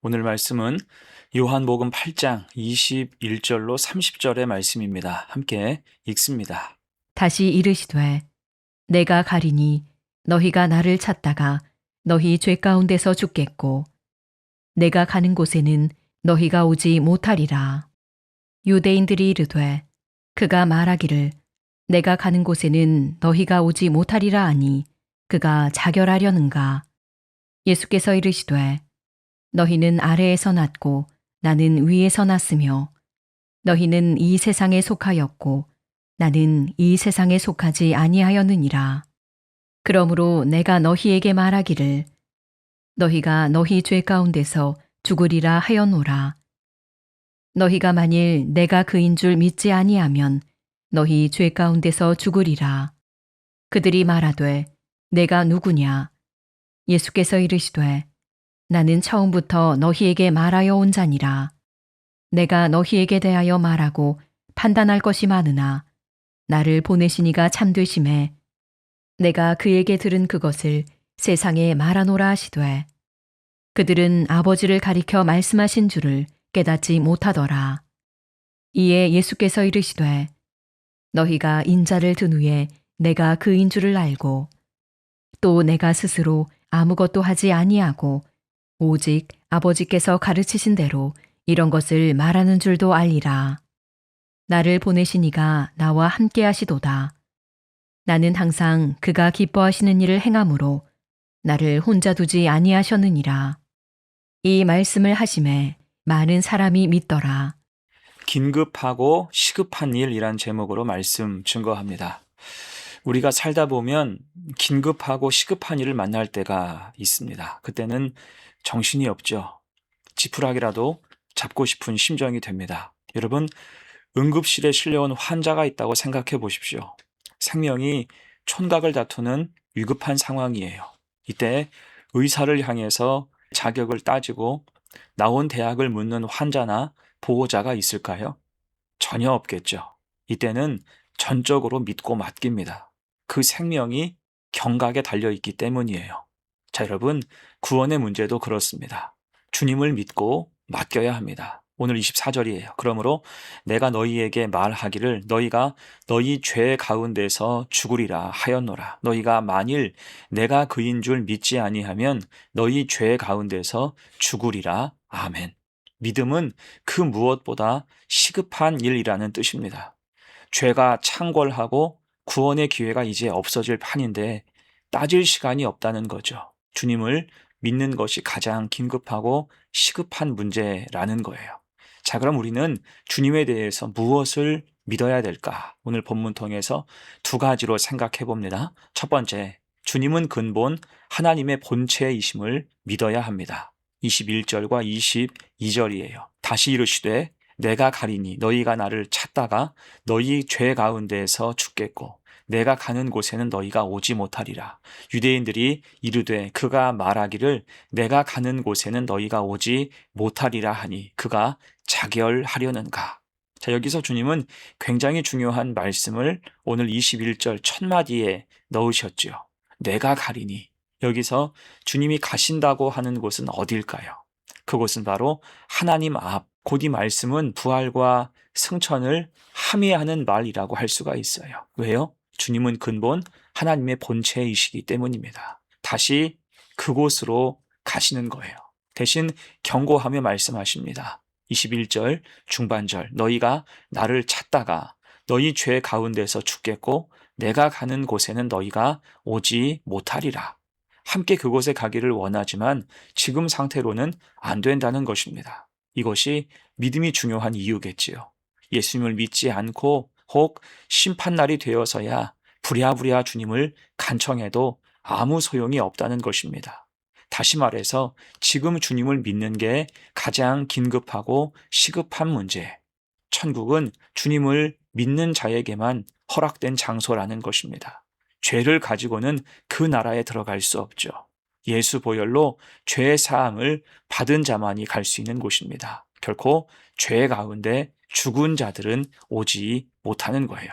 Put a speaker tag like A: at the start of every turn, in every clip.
A: 오늘 말씀은 요한복음 8장 21절로 30절의 말씀입니다. 함께 읽습니다.
B: 다시 이르시되 내가 가리니 너희가 나를 찾다가 너희 죄 가운데서 죽겠고 내가 가는 곳에는 너희가 오지 못하리라. 유대인들이 이르되 그가 말하기를 내가 가는 곳에는 너희가 오지 못하리라 하니 그가 자결하려는가. 예수께서 이르시되 너희는 아래에서 났고 나는 위에서 났으며 너희는 이 세상에 속하였고 나는 이 세상에 속하지 아니하였느니라. 그러므로 내가 너희에게 말하기를 너희가 너희 죄 가운데서 죽으리라 하였노라. 너희가 만일 내가 그인 줄 믿지 아니하면 너희 죄 가운데서 죽으리라. 그들이 말하되 내가 누구냐? 예수께서 이르시되 나는 처음부터 너희에게 말하여 온 자니라. 내가 너희에게 대하여 말하고 판단할 것이 많으나 나를 보내신 이가 참되심에 내가 그에게 들은 그것을 세상에 말하노라 하시되 그들은 아버지를 가리켜 말씀하신 줄을 깨닫지 못하더라. 이에 예수께서 이르시되 너희가 인자를 든 후에 내가 그인 줄을 알고 또 내가 스스로 아무것도 하지 아니하고 오직 아버지께서 가르치신 대로 이런 것을 말하는 줄도 알리라. 나를 보내신 이가 나와 함께 하시도다. 나는 항상 그가 기뻐하시는 일을 행함으로 나를 혼자 두지 아니하셨느니라. 이 말씀을 하심에 많은 사람이 믿더라.
A: 긴급하고 시급한 일이란 제목으로 말씀 증거합니다. 우리가 살다 보면 긴급하고 시급한 일을 만날 때가 있습니다. 그때는 정신이 없죠. 지푸라기라도 잡고 싶은 심정이 됩니다. 여러분, 응급실에 실려온 환자가 있다고 생각해 보십시오. 생명이 촌각을 다투는 위급한 상황이에요. 이때 의사를 향해서 자격을 따지고 나온 대학을 묻는 환자나 보호자가 있을까요? 전혀 없겠죠. 이때는 전적으로 믿고 맡깁니다. 그 생명이 경각에 달려있기 때문이에요. 자, 여러분, 구원의 문제도 그렇습니다. 주님을 믿고 맡겨야 합니다. 오늘 24절이에요. 그러므로 내가 너희에게 말하기를 너희가 너희 죄 가운데서 죽으리라 하였노라. 너희가 만일 내가 그인 줄 믿지 아니하면 너희 죄 가운데서 죽으리라. 아멘. 믿음은 그 무엇보다 시급한 일이라는 뜻입니다. 죄가 창궐하고 구원의 기회가 이제 없어질 판인데 따질 시간이 없다는 거죠. 주님을 믿는 것이 가장 긴급하고 시급한 문제라는 거예요. 자, 그럼 우리는 주님에 대해서 무엇을 믿어야 될까? 오늘 본문 통해서 두 가지로 생각해 봅니다. 첫 번째, 주님은 근본 하나님의 본체이심을 믿어야 합니다. 21절과 22절이에요. 다시 이르시되 내가 가리니 너희가 나를 찾다가 너희 죄 가운데에서 죽겠고 내가 가는 곳에는 너희가 오지 못하리라. 유대인들이 이르되 그가 말하기를 내가 가는 곳에는 너희가 오지 못하리라 하니 그가 자결하려는가. 자, 여기서 주님은 굉장히 중요한 말씀을 오늘 21절 첫 마디에 넣으셨지요. 내가 가리니. 여기서 주님이 가신다고 하는 곳은 어딜까요? 그곳은 바로 하나님 앞. 곧 이 말씀은 부활과 승천을 함의하는 말이라고 할 수가 있어요. 왜요? 주님은 근본 하나님의 본체이시기 때문입니다. 다시 그곳으로 가시는 거예요. 대신 경고하며 말씀하십니다. 21절 중반절 너희가 나를 찾다가 너희 죄 가운데서 죽겠고 내가 가는 곳에는 너희가 오지 못하리라. 함께 그곳에 가기를 원하지만 지금 상태로는 안 된다는 것입니다. 이것이 믿음이 중요한 이유겠지요. 예수님을 믿지 않고 혹 심판날이 되어서야 부랴부랴 주님을 간청해도 아무 소용이 없다는 것입니다. 다시 말해서 지금 주님을 믿는 게 가장 긴급하고 시급한 문제. 천국은 주님을 믿는 자에게만 허락된 장소라는 것입니다. 죄를 가지고는 그 나라에 들어갈 수 없죠. 예수 보혈로 죄 사함을 받은 자만이 갈 수 있는 곳입니다. 결코 죄 가운데 죽은 자들은 오지 못하는 거예요.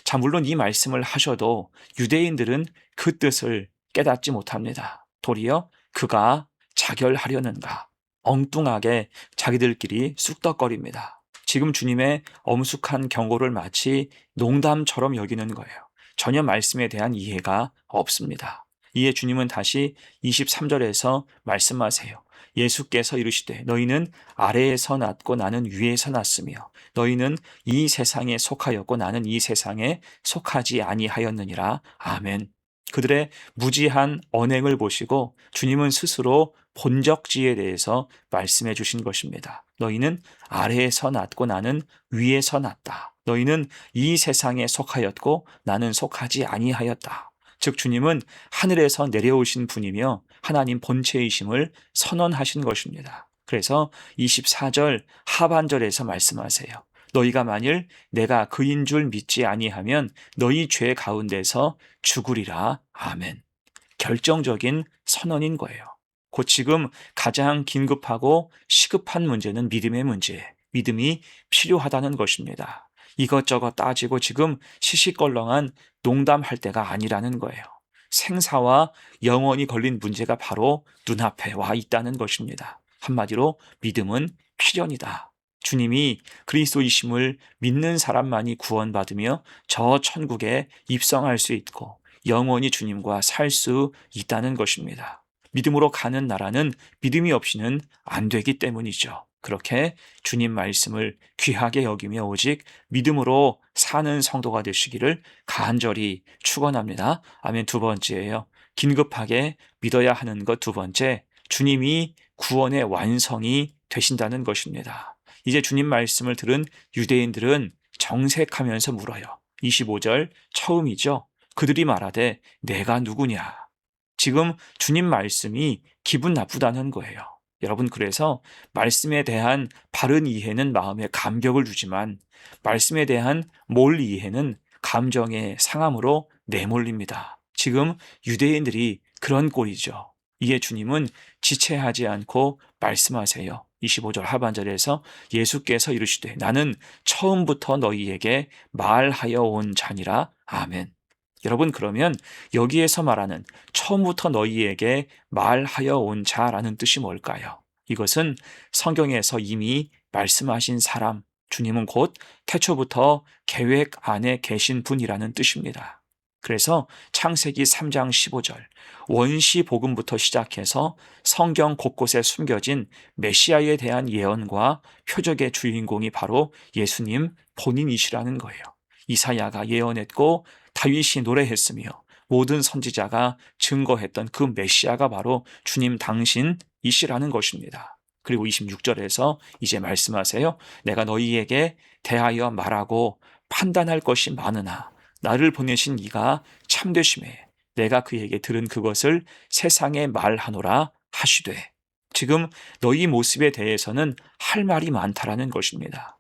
A: 자, 물론 이 말씀을 하셔도 유대인들은 그 뜻을 깨닫지 못합니다. 도리어 그가 자결하려는가. 엉뚱하게 자기들끼리 쑥덕거립니다. 지금 주님의 엄숙한 경고를 마치 농담처럼 여기는 거예요. 전혀 말씀에 대한 이해가 없습니다. 이에 주님은 다시 23절에서 말씀하세요. 예수께서 이르시되 너희는 아래에서 났고 나는 위에서 났으며 너희는 이 세상에 속하였고 나는 이 세상에 속하지 아니하였느니라. 아멘. 그들의 무지한 언행을 보시고 주님은 스스로 본적지에 대해서 말씀해 주신 것입니다. 너희는 아래에서 났고 나는 위에서 났다. 너희는 이 세상에 속하였고 나는 속하지 아니하였다. 즉 주님은 하늘에서 내려오신 분이며 하나님 본체이심을 선언하신 것입니다. 그래서 24절 하반절에서 말씀하세요. 너희가 만일 내가 그인 줄 믿지 아니하면 너희 죄 가운데서 죽으리라. 아멘. 결정적인 선언인 거예요. 곧 지금 가장 긴급하고 시급한 문제는 믿음의 문제, 믿음이 필요하다는 것입니다. 이것저것 따지고 지금 시시껄렁한 농담할 때가 아니라는 거예요. 생사와 영원이 걸린 문제가 바로 눈앞에 와 있다는 것입니다. 한마디로 믿음은 필연이다. 주님이 그리스도이심을 믿는 사람만이 구원받으며 저 천국에 입성할 수 있고 영원히 주님과 살 수 있다는 것입니다. 믿음으로 가는 나라는 믿음이 없이는 안 되기 때문이죠. 그렇게 주님 말씀을 귀하게 여기며 오직 믿음으로 사는 성도가 되시기를 간절히 축원합니다. 아멘. 두 번째예요. 긴급하게 믿어야 하는 것 두 번째, 주님이 구원의 완성이 되신다는 것입니다. 이제 주님 말씀을 들은 유대인들은 정색하면서 물어요. 25절 처음이죠. 그들이 말하되 내가 누구냐? 지금 주님 말씀이 기분 나쁘다는 거예요. 여러분, 그래서 말씀에 대한 바른 이해는 마음에 감격을 주지만 말씀에 대한 몰 이해는 감정의 상함으로 내몰립니다. 지금 유대인들이 그런 꼴이죠. 이에 주님은 지체하지 않고 말씀하세요. 25절 하반절에서 예수께서 이르시되 나는 처음부터 너희에게 말하여 온 자니라. 아멘. 여러분, 그러면 여기에서 말하는 처음부터 너희에게 말하여 온 자라는 뜻이 뭘까요? 이것은 성경에서 이미 말씀하신 사람, 주님은 곧 태초부터 계획 안에 계신 분이라는 뜻입니다. 그래서 창세기 3장 15절 원시 복음부터 시작해서 성경 곳곳에 숨겨진 메시아에 대한 예언과 표적의 주인공이 바로 예수님 본인이시라는 거예요. 이사야가 예언했고 다윗이 노래했으며 모든 선지자가 증거했던 그 메시아가 바로 주님 당신이시라는 것입니다. 그리고 26절에서 이제 말씀하세요. 내가 너희에게 대하여 말하고 판단할 것이 많으나 나를 보내신 이가 참되심에 내가 그에게 들은 그것을 세상에 말하노라 하시되. 지금 너희 모습에 대해서는 할 말이 많다라는 것입니다.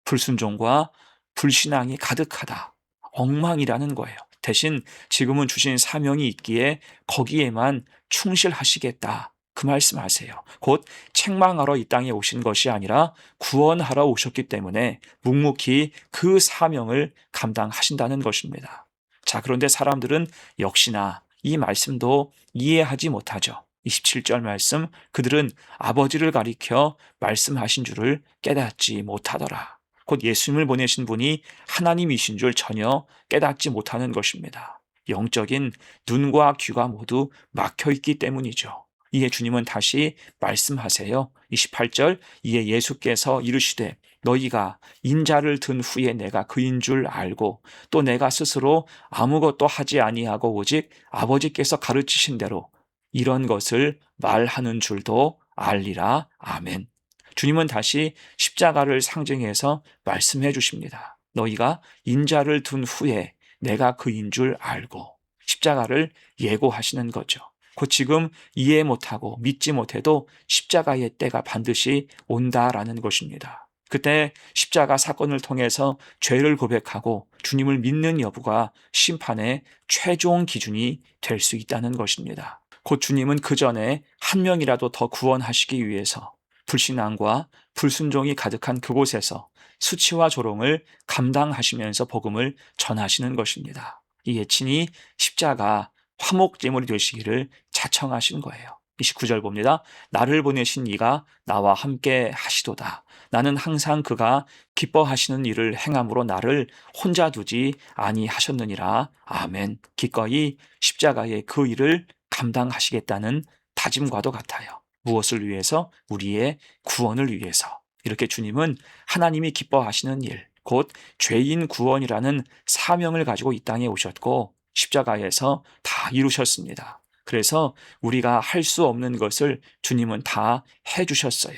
A: 불순종과 불신앙이 가득하다. 엉망이라는 거예요. 대신 지금은 주신 사명이 있기에 거기에만 충실하시겠다. 그 말씀하세요. 곧 책망하러 이 땅에 오신 것이 아니라 구원하러 오셨기 때문에 묵묵히 그 사명을 감당하신다는 것입니다. 자, 그런데 사람들은 역시나 이 말씀도 이해하지 못하죠. 27절 말씀, 그들은 아버지를 가리켜 말씀하신 줄을 깨닫지 못하더라. 곧 예수님을 보내신 분이 하나님이신 줄 전혀 깨닫지 못하는 것입니다. 영적인 눈과 귀가 모두 막혀 있기 때문이죠. 이에 주님은 다시 말씀하세요. 28절, 이에 예수께서 이르시되 너희가 인자를 든 후에 내가 그인 줄 알고 또 내가 스스로 아무것도 하지 아니하고 오직 아버지께서 가르치신 대로 이런 것을 말하는 줄도 알리라. 아멘. 주님은 다시 십자가를 상징해서 말씀해 주십니다. 너희가 인자를 둔 후에 내가 그인 줄 알고. 십자가를 예고하시는 거죠. 곧 지금 이해 못하고 믿지 못해도 십자가의 때가 반드시 온다라는 것입니다. 그때 십자가 사건을 통해서 죄를 고백하고 주님을 믿는 여부가 심판의 최종 기준이 될 수 있다는 것입니다. 곧 주님은 그 전에 한 명이라도 더 구원하시기 위해서 불신앙과 불순종이 가득한 그곳에서 수치와 조롱을 감당하시면서 복음을 전하시는 것입니다. 이에 친히 십자가 화목제물이 되시기를 자청하신 거예요. 29절 봅니다. 나를 보내신 이가 나와 함께 하시도다. 나는 항상 그가 기뻐하시는 일을 행함으로 나를 혼자 두지 아니하셨느니라. 아멘. 기꺼이 십자가의 그 일을 감당하시겠다는 다짐과도 같아요. 무엇을 위해서? 우리의 구원을 위해서. 이렇게 주님은 하나님이 기뻐하시는 일, 곧 죄인 구원이라는 사명을 가지고 이 땅에 오셨고 십자가에서 다 이루셨습니다. 그래서 우리가 할 수 없는 것을 주님은 다 해주셨어요.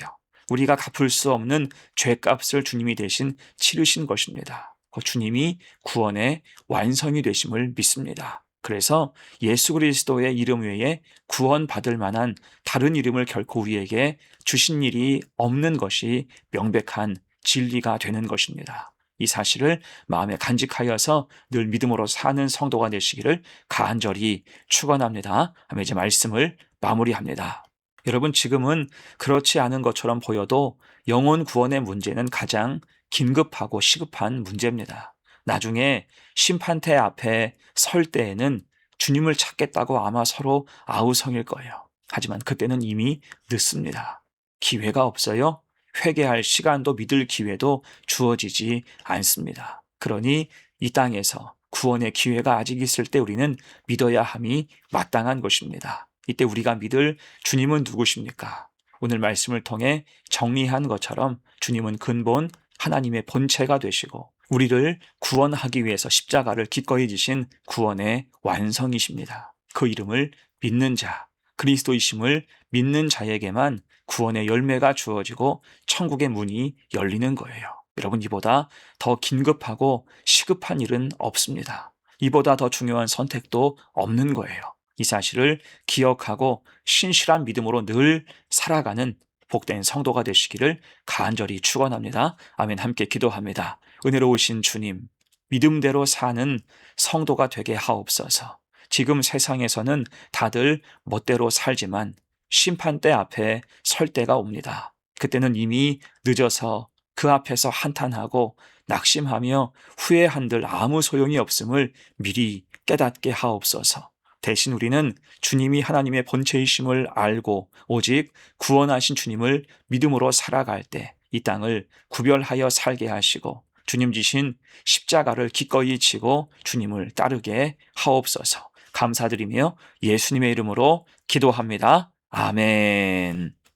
A: 우리가 갚을 수 없는 죄값을 주님이 대신 치르신 것입니다. 그 주님이 구원의 완성이 되심을 믿습니다. 그래서 예수 그리스도의 이름 외에 구원받을 만한 다른 이름을 결코 우리에게 주신 일이 없는 것이 명백한 진리가 되는 것입니다. 이 사실을 마음에 간직하여서 늘 믿음으로 사는 성도가 되시기를 간절히 축원합니다. 하며 이제 말씀을 마무리합니다. 여러분, 지금은 그렇지 않은 것처럼 보여도 영혼 구원의 문제는 가장 긴급하고 시급한 문제입니다. 나중에 심판대 앞에 설 때에는 주님을 찾겠다고 아마 서로 아우성일 거예요. 하지만 그때는 이미 늦습니다. 기회가 없어요. 회개할 시간도 믿을 기회도 주어지지 않습니다. 그러니 이 땅에서 구원의 기회가 아직 있을 때 우리는 믿어야 함이 마땅한 것입니다. 이때 우리가 믿을 주님은 누구십니까? 오늘 말씀을 통해 정리한 것처럼 주님은 근본 하나님의 본체가 되시고 우리를 구원하기 위해서 십자가를 기꺼이 지신 구원의 완성이십니다. 그 이름을 믿는 자, 그리스도이심을 믿는 자에게만 구원의 열매가 주어지고 천국의 문이 열리는 거예요. 여러분, 이보다 더 긴급하고 시급한 일은 없습니다. 이보다 더 중요한 선택도 없는 거예요. 이 사실을 기억하고 신실한 믿음으로 늘 살아가는 복된 성도가 되시기를 간절히 축원합니다. 아멘. 함께 기도합니다. 은혜로우신 주님, 믿음대로 사는 성도가 되게 하옵소서. 지금 세상에서는 다들 멋대로 살지만 심판대 앞에 설 때가 옵니다. 그때는 이미 늦어서 그 앞에서 한탄하고 낙심하며 후회한들 아무 소용이 없음을 미리 깨닫게 하옵소서. 대신 우리는 주님이 하나님의 본체이심을 알고 오직 구원하신 주님을 믿음으로 살아갈 때 이 땅을 구별하여 살게 하시고 주님 지신 십자가를 기꺼이 지고 주님을 따르게 하옵소서. 감사드리며 예수님의 이름으로 기도합니다. 아멘.